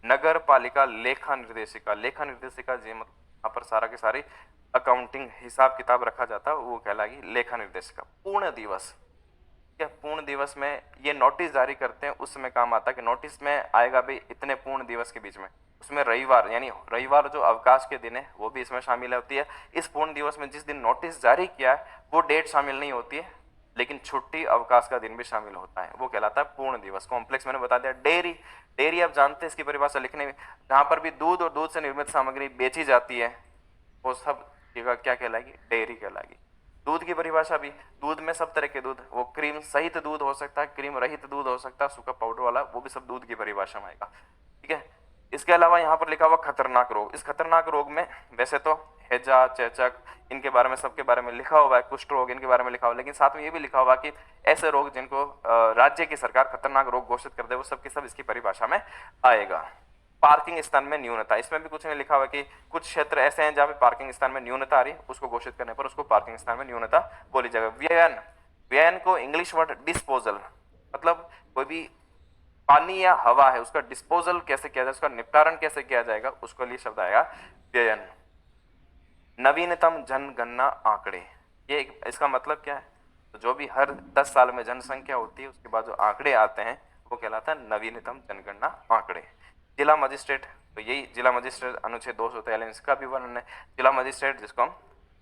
नगर पालिका लेखा निर्देशिका, लेखा निर्देशिका जी मतलब यहाँ पर सारा के सारी अकाउंटिंग हिसाब किताब रखा जाता है, वो कहलाएगी लेखा निर्देशिका। पूर्ण दिवस, क्या पूर्ण दिवस में ये नोटिस जारी करते हैं, उस समय काम आता है कि नोटिस में आएगा भाई इतने पूर्ण दिवस के बीच में, उसमें रविवार यानी रविवार जो अवकाश के दिन है वो भी इसमें शामिल होती है। इस पूर्ण दिवस में जिस दिन नोटिस जारी किया है वो डेट शामिल नहीं होती है, लेकिन छुट्टी अवकाश का दिन भी शामिल होता है, वो कहलाता है पूर्ण दिवस। कॉम्प्लेक्स मैंने बता दिया। डेयरी, डेयरी आप जानते हैं इसकी परिभाषा लिखने में, जहां पर भी दूध और दूध से निर्मित सामग्री बेची जाती है वो सब जगह क्या कहलाएगी, डेयरी कहलाएगी। दूध की परिभाषा भी, दूध में सब तरह के दूध, वो क्रीम सहित दूध हो सकता है, क्रीम रहित दूध हो सकता है, सूखा पाउडर वाला, वो भी सब दूध की परिभाषा में आएगा। ठीक है। इसके अलावा यहाँ पर लिखा हुआ खतरनाक रोग। इस खतरनाक रोग में वैसे तो हैजा, चेचक, इनके बारे में सबके बारे में लिखा हुआ है, कुष्ठ रोग इनके बारे में लिखा हुआ है, लेकिन साथ में ये भी लिखा हुआ कि ऐसे रोग जिनको राज्य की सरकार खतरनाक रोग घोषित कर दे वो सब के सब इसकी परिभाषा में आएगा। पार्किंग स्थान में न्यूनता, इसमें भी कुछ नहीं लिखा हुआ कि कुछ क्षेत्र ऐसे हैं जहां पे पार्किंग स्थान में न्यूनता आ रही है, उसको घोषित करने पर उसको पार्किंग स्थान में न्यूनता बोली जाएगा। व्ययन, व्ययन को इंग्लिश वर्ड डिस्पोजल, मतलब कोई भी पानी या हवा है उसका डिस्पोजल कैसे किया जाए, उसका निपटारण कैसे किया जाएगा, उसके लिए शब्द आएगा व्ययन। नवीनतम जनगणना आंकड़े, ये इसका मतलब क्या है, तो जो भी हर 10 साल में जनसंख्या होती है उसके बाद जो आंकड़े आते हैं वो कहलाता है नवीनतम जनगणना आंकड़े। जिला मजिस्ट्रेट, तो यही जिला मजिस्ट्रेट अनुच्छेद 243 इसका भी वर्णन है। जिला मजिस्ट्रेट जिसको हम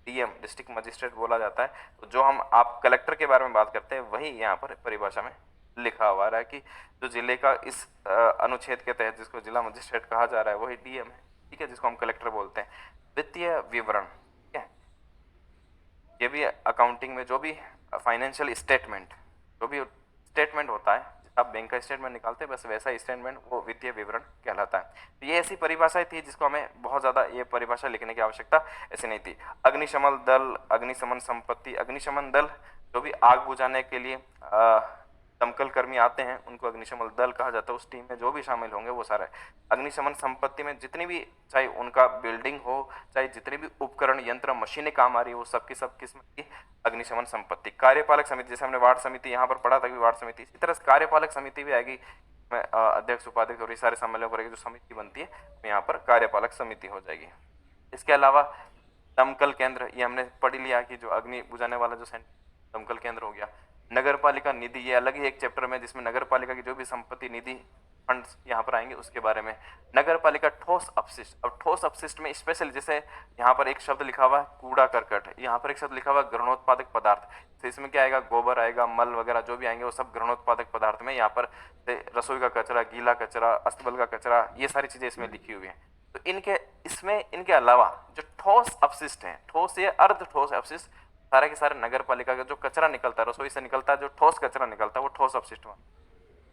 डीएम डिस्ट्रिक्ट मजिस्ट्रेट बोला जाता है, तो जो हम आप कलेक्टर के बारे में बात करते हैं वही यहाँ पर परिभाषा में लिखा हुआ है कि जो जिले का इस अनुच्छेद के तहत जिसको जिला मजिस्ट्रेट कहा जा रहा है वही डीएम है। ठीक है, जिसको हम कलेक्टर बोलते हैं। वित्तीय विवरण, ठीक है, ये भी अकाउंटिंग में जो भी फाइनेंशियल स्टेटमेंट, जो भी स्टेटमेंट होता है, आप बैंक का स्टेटमेंट निकालते हैं बस वैसा स्टेटमेंट वो वित्तीय विवरण कहलाता है। तो ये ऐसी परिभाषाएं थी जिसको हमें बहुत ज्यादा ये परिभाषा लिखने की आवश्यकता ऐसी नहीं थी। अग्निशमन दल, अग्निशमन संपत्ति, अग्निशमन दल जो भी आग बुझाने के लिए दमकल कर्मी आते हैं उनको अग्निशमन दल कहा जाता है, उस टीम में जो भी शामिल होंगे वो सारा है। अग्निशमन संपत्ति में जितनी भी, चाहे उनका बिल्डिंग हो, चाहे जितने भी उपकरण यंत्र मशीनें काम आ रही है, वो सब की सब किस्म की अग्निशमन संपत्ति। कार्यपालक समिति, जैसे हमने वार्ड समिति यहाँ पर पढ़ा था कि वार्ड समिति, इसी तरह से कार्यपालक समिति भी आएगी, अध्यक्ष उपाध्यक्ष और ये सारे सम्मेलन करेगी, जो समिति बनती है यहाँ पर कार्यपालक समिति हो जाएगी। इसके अलावा दमकल केंद्र, ये हमने पढ़ लिया कि जो अग्नि बुझाने वाला जो दमकल केंद्र हो गया। नगर पालिका निधि, ये अलग ही एक चैप्टर में जिसमें नगर पालिका की जो भी संपत्ति निधि फंड्स यहाँ पर आएंगे उसके बारे में। नगर पालिका ठोस अपशिष्ट, अब ठोस अपशिष्ट में स्पेशल जैसे यहाँ पर एक शब्द लिखा हुआ है कूड़ा करकट, यहाँ पर एक शब्द लिखा हुआ है घृणोत्पादक पदार्थ, तो इसमें क्या आएगा, गोबर आएगा, मल वगैरह जो भी आएंगे वो सब घृणोत्पादक पदार्थ में। यहाँ पर रसोई का कचरा, गीला कचरा, अस्तबल का कचरा, ये सारी चीजें इसमें लिखी हुई है। तो इनके इसमें इनके अलावा जो ठोस अपशिष्ट है, ठोस या अर्ध ठोस अपशिष्ट, सारे के सारे नगर पालिका का जो कचरा निकलता है, रसोई से निकलता है, जो ठोस कचरा निकलता है वो ठोस अपशिष्ट में।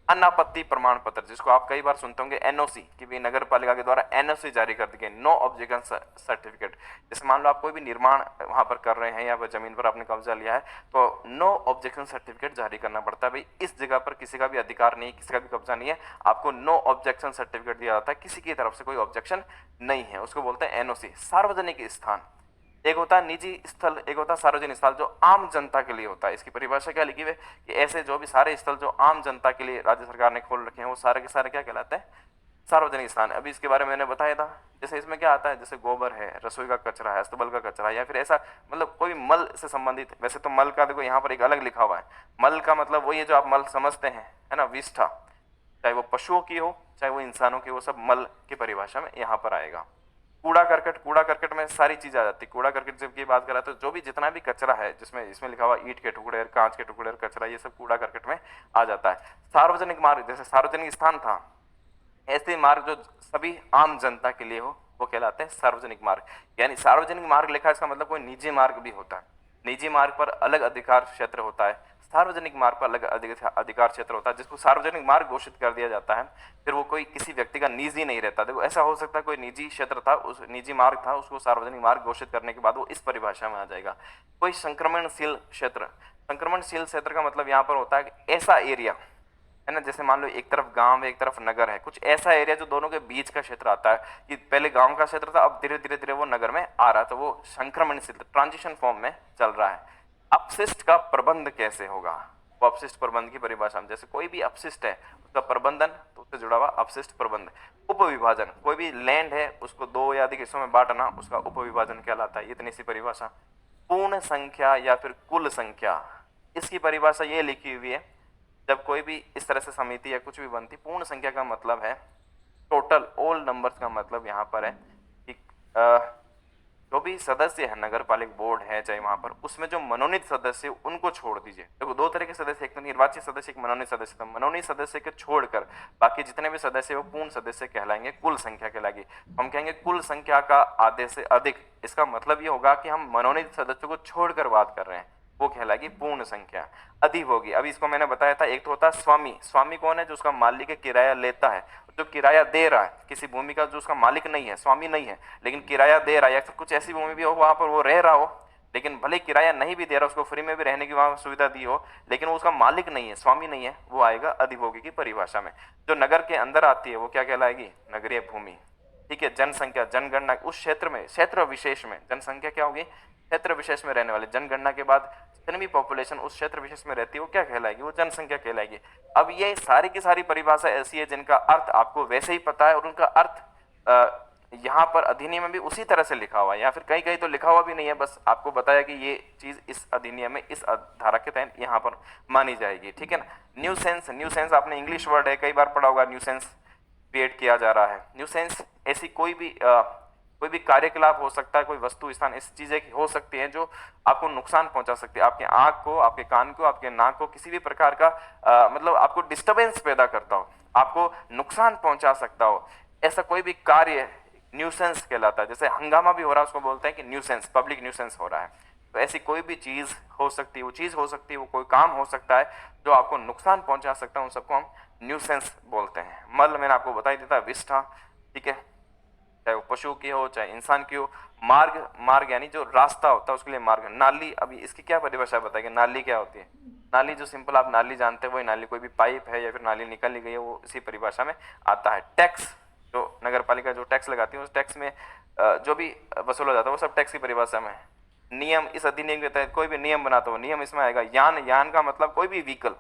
अनापत्ति प्रमाण पत्र, जिसको आप कई बार सुनते होंगे एनओसी, कि भी नगर पालिका के द्वारा एनओसी जारी कर दी गई, नो ऑब्जेक्शन सर्टिफिकेट। जैसे मान लो आप कोई भी निर्माण वहां पर कर रहे हैं या जमीन पर आपने कब्जा लिया है तो नो ऑब्जेक्शन सर्टिफिकेट जारी करना पड़ता है। भाई इस जगह पर किसी का भी अधिकार नहीं, किसी का भी कब्जा नहीं है, आपको नो ऑब्जेक्शन सर्टिफिकेट दिया जाता है, किसी की तरफ से कोई ऑब्जेक्शन नहीं है, उसको बोलते हैं एनओसी। सार्वजनिक स्थान, एक होता है निजी स्थल, एक होता है सार्वजनिक स्थल जो आम जनता के लिए होता है। इसकी परिभाषा क्या लिखी हुई है कि ऐसे जो भी सारे स्थल जो आम जनता के लिए राज्य सरकार ने खोल रखे हैं वो सारे के सारे क्या कहलाते हैं, सार्वजनिक स्थान। अभी इसके बारे में मैंने बताया था, जैसे इसमें क्या आता है, जैसे गोबर है, रसोई का कचरा है, अस्तबल का कचरा, या फिर ऐसा मतलब कोई मल से संबंधित। वैसे तो मल का देखो यहाँ पर एक अलग लिखा हुआ है, मल का मतलब वही है जो आप मल समझते हैं, है ना, विष्ठा, चाहे वो पशुओं की हो चाहे वो इंसानों की, वो सब मल की परिभाषा में यहाँ पर आएगा। कूड़ा करकट, कूड़ा करकट में सारी चीज आ जाती है। कूड़ा करकट जब की बात करा तो जो भी जितना भी कचरा है, जिसमें इसमें लिखा हुआ ईंट के टुकड़े, कांच के टुकड़े, कचरा, ये सब कूड़ा करकट में आ जाता है। सार्वजनिक मार्ग, जैसे सार्वजनिक स्थान था, ऐसे मार्ग जो सभी आम जनता के लिए हो वो कहलाते हैं सार्वजनिक मार्ग। यानी सार्वजनिक मार्ग लिखा है इसका मतलब कोई निजी मार्ग भी होता है, निजी मार्ग पर अलग अधिकार क्षेत्र होता है, सार्वजनिक मार्ग पर अलग अधिकार क्षेत्र होता है। जिसको सार्वजनिक मार्ग घोषित कर दिया जाता है फिर वो कोई किसी व्यक्ति का निजी नहीं रहता। देखो ऐसा हो सकता है कोई निजी क्षेत्र था, उस निजी मार्ग था, उसको सार्वजनिक मार्ग घोषित करने के बाद वो इस परिभाषा में आ जाएगा। कोई संक्रमणशील क्षेत्र, संक्रमणशील क्षेत्र का मतलब यहाँ पर होता है ऐसा एरिया, है ना, जैसे मान लो एक तरफ गांव है एक तरफ नगर है, कुछ ऐसा एरिया जो दोनों के बीच का क्षेत्र आता है, कि पहले गांव का क्षेत्र था अब धीरे धीरे धीरे वो नगर में आ रहा है, तो वो संक्रमणशील ट्रांजिशन फॉर्म में चल रहा है। अपशिष्ट का प्रबंध कैसे होगा, वो अपशिष्ट प्रबंध की परिभाषा में, जैसे कोई भी अपशिष्ट है उसका प्रबंधन, तो उससे जुड़ा हुआ अपशिष्ट प्रबंध। उपविभाजन, कोई भी लैंड है उसको दो या अधिक हिस्सों में बांटना, उसका उपविभाजन कहलाता है। इतनी सी परिभाषा। पूर्ण संख्या या फिर कुल संख्या, इसकी परिभाषा ये लिखी हुई है, जब कोई भी इस तरह से समिति या कुछ भी बनती, पूर्ण संख्या का मतलब है टोटल ऑल नंबर्स का मतलब यहाँ पर है कि जो भी सदस्य है नगर पालिका बोर्ड है चाहे वहां पर, उसमें जो मनोनीत सदस्य उनको छोड़ दीजिए। देखो दो तरह के सदस्य, एक तो निर्वाचित सदस्य, एक मनोनीत सदस्य। तो मनोनीत सदस्य के छोड़कर बाकी जितने भी सदस्य वो पूर्ण सदस्य कहलाएंगे, कुल संख्या कहलाएगी। हम कहेंगे कुल संख्या का आधे से अधिक, इसका मतलब ये होगा कि हम मनोनीत सदस्यों को छोड़कर बात कर रहे हैं, वो कहलाएगी पूर्ण संख्या। अधिक होगी, अभी इसको मैंने बताया था, एक तो होता है स्वामी। स्वामी कौन है? जो उसका मालिक किराया लेता है, जो किराया दे रहा है किसी भूमि का, जो उसका मालिक नहीं है, स्वामी नहीं है, लेकिन किराया दे रहा है, या फिर कुछ ऐसी भूमि भी हो वहां पर वो रह रहा हो, लेकिन भले किराया नहीं भी दे रहा, उसको फ्री में भी रहने की वहां सुविधा दी हो, लेकिन वो उसका मालिक नहीं है, स्वामी नहीं है, वो आएगा अधिभोगी की परिभाषा में। जो नगर के अंदर आती है वो क्या कहलाएगी? नगरीय भूमि। ठीक है। जनसंख्या, जनगणना, उस क्षेत्र में, क्षेत्र विशेष में जनसंख्या क्या होगी? क्षेत्र विशेष में रहने वाले, जनगणना के बाद जितनी भी पॉपुलेशन उस क्षेत्र विशेष में रहती है वो क्या कहलाएगी? वो जनसंख्या कहलाएगी। अब ये सारी की सारी परिभाषा ऐसी है जिनका अर्थ आपको वैसे ही पता है, और उनका अर्थ यहाँ पर अधिनियम में भी उसी तरह से लिखा हुआ है, या फिर कहीं कहीं तो लिखा हुआ भी नहीं है, बस आपको बताया कि ये चीज इस अधिनियम में इस धारा के तहत यहाँ पर मानी जाएगी। ठीक है ना। न्यूसेंस, न्यूसेंस आपने इंग्लिश वर्ड है, कई बार पढ़ा होगा। न्यूसेंस क्रिएट किया जा रहा है। न्यूसेंस ऐसी कोई भी कार्यकलाप हो सकता है, कोई वस्तु, स्थान, ऐसी चीजें हो सकती हैं जो आपको नुकसान पहुंचा सकती है, आपके आंख को, आपके कान को, आपके नाक को, किसी भी प्रकार का मतलब आपको डिस्टरबेंस पैदा करता हो, आपको नुकसान पहुंचा सकता हो, ऐसा कोई भी कार्य न्यूसेंस कहलाता है। जैसे हंगामा भी हो रहा है, उसको बोलते हैं कि न्यूसेंस, पब्लिक न्यूसेंस हो रहा है। तो ऐसी कोई भी चीज हो सकती है, वो चीज हो सकती है, वो कोई काम हो सकता है जो आपको नुकसान पहुंचा सकता है, उन सबको हम न्यूसेंस बोलते हैं। मल मैंने आपको बता ही देता, विष्ठा। ठीक है। चाहे वो पशु की हो चाहे इंसान की हो। मार्ग, मार्ग यानी जो रास्ता होता है उसके लिए मार्ग। नाली, अभी इसकी क्या परिभाषा बताएंगे, नाली क्या होती है? नाली जो सिंपल आप नाली जानते हैं वही नाली, कोई भी पाइप है या फिर नाली निकल ली गई है, वो इसी परिभाषा में आता है। टैक्स, जो नगर पालिका जो टैक्स लगाती है उस टैक्स में जो भी वसूला जाता है वो सब टैक्स की परिभाषा में। नियम, इस अधिनियम के तहत कोई भी नियम बनाता हो, नियम इसमें आएगा। यान, यान का मतलब कोई भी व्हीकल,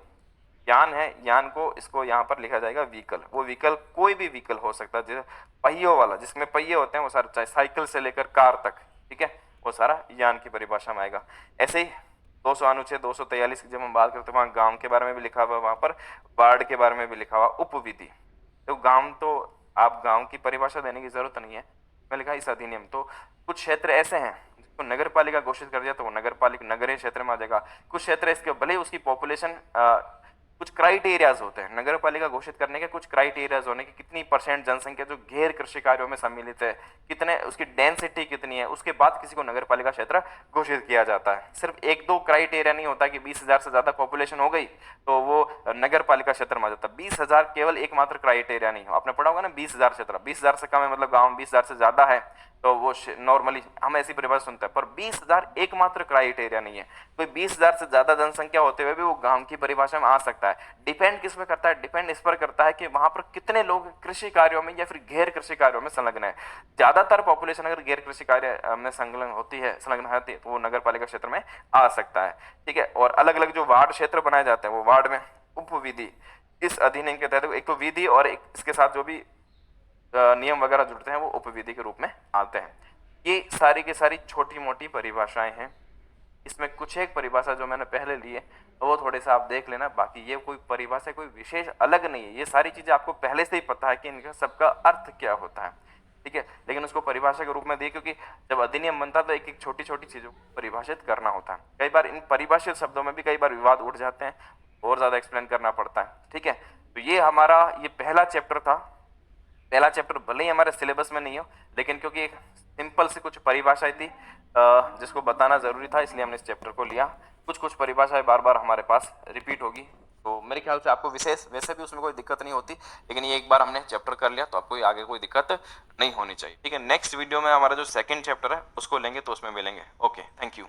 यान है, यान को इसको यहाँ पर लिखा जाएगा व्हीकल। वो व्हीकल कोई भी व्हीकल हो सकता है, जैसे पहियों वाला, जिसमें पहिए होते हैं वो सारा, चाहे साइकिल से लेकर कार तक, ठीक है, वो सारा यान की परिभाषा में आएगा। ऐसे ही 200 अनुच्छेद 243 की जब हम बात करते हैं, वहाँ गांव के बारे में भी लिखा हुआ, वहां पर वार्ड के बारे में भी लिखा हुआ। उपविधि, तो गांव, तो आप गांव की परिभाषा देने की जरूरत नहीं है, मैं लिखा इस अधिनियम। तो कुछ क्षेत्र ऐसे हैं जिसको नगर पालिका घोषित कर दिया तो वो नगर पालिका, नगरीय क्षेत्र में आ जाएगा। कुछ क्षेत्र इसके भले उसकी पॉपुलेशन, कुछ क्राइटेरियाज होते हैं नगर पालिका घोषित करने के, कुछ क्राइटेरियाज होने की, कितनी परसेंट जनसंख्या जो गैर कृषि कार्यों में सम्मिलित है, कितने उसकी डेंसिटी कितनी है, उसके बाद किसी को नगर पालिका क्षेत्र घोषित किया जाता है। सिर्फ एक दो क्राइटेरिया नहीं होता कि 20,000 से ज्यादा पॉपुलेशन हो गई तो वो नगर पालिका क्षेत्र में आ जाता। 20,000 केवल एकमात्र क्राइटेरिया नहीं हो, आपने पढ़ा होगा ना 20,000 क्षेत्र, 20,000 से कम है मतलब गाँव, 20,000 से ज्यादा है तो वो नॉर्मली हम ऐसी परिभाषा सुनते हैं, पर 20,000 एकमात्र क्राइटेरिया नहीं है। कोई 20,000 से ज्यादा जनसंख्या होते हुए भी वो गांव की परिभाषा में आ सकता है। डिपेंड किस पे करता है? डिपेंड इस पर करता है कि वहां पर कितने लोग कृषि कार्यों में या फिर गैर कृषि कार्यों में संलग्न है। ज्यादातर पॉपुलेशन अगर गैर कृषि कार्य में संलग्न होती है तो वो नगर पालिका क्षेत्र में आ सकता है। ठीक है। और अलग अलग जो वार्ड क्षेत्र बनाए जाते हैं वो वार्ड में उपविधि इस अधिनियम के तहत, एक तो विधि और एक इसके साथ जो भी नियम वगैरह जुड़ते हैं वो उपविधि के रूप में आते हैं। ये सारी की सारी छोटी मोटी परिभाषाएं हैं। इसमें कुछ एक परिभाषा जो मैंने पहले ली है तो वो थोड़े सा आप देख लेना, बाकी ये कोई परिभाषा कोई विशेष अलग नहीं है, ये सारी चीजें आपको पहले से ही पता है कि इनका सबका अर्थ क्या होता है। ठीक है। लेकिन उसको परिभाषा के रूप में दी क्योंकि जब अधिनियम बनता है तो एक एक छोटी छोटी चीजों को परिभाषित करना होता है। कई बार इन परिभाषित शब्दों में भी कई बार विवाद उठ जाते हैं और ज्यादा एक्सप्लेन करना पड़ता है। ठीक है। तो ये हमारा ये पहला चैप्टर था। पहला चैप्टर भले ही हमारे सिलेबस में नहीं हो, लेकिन क्योंकि एक सिंपल से कुछ परिभाषाएं थी जिसको बताना जरूरी था, इसलिए हमने इस चैप्टर को लिया। कुछ कुछ परिभाषाएं बार बार हमारे पास रिपीट होगी, तो मेरे ख्याल से आपको विशेष वैसे भी उसमें कोई दिक्कत नहीं होती, लेकिन ये एक बार हमने चैप्टर कर लिया तो आपको आगे कोई दिक्कत नहीं होनी चाहिए। ठीक है। नेक्स्ट वीडियो में हमारा जो सेकंड चैप्टर है उसको लेंगे तो उसमें मिलेंगे। Okay, thank you.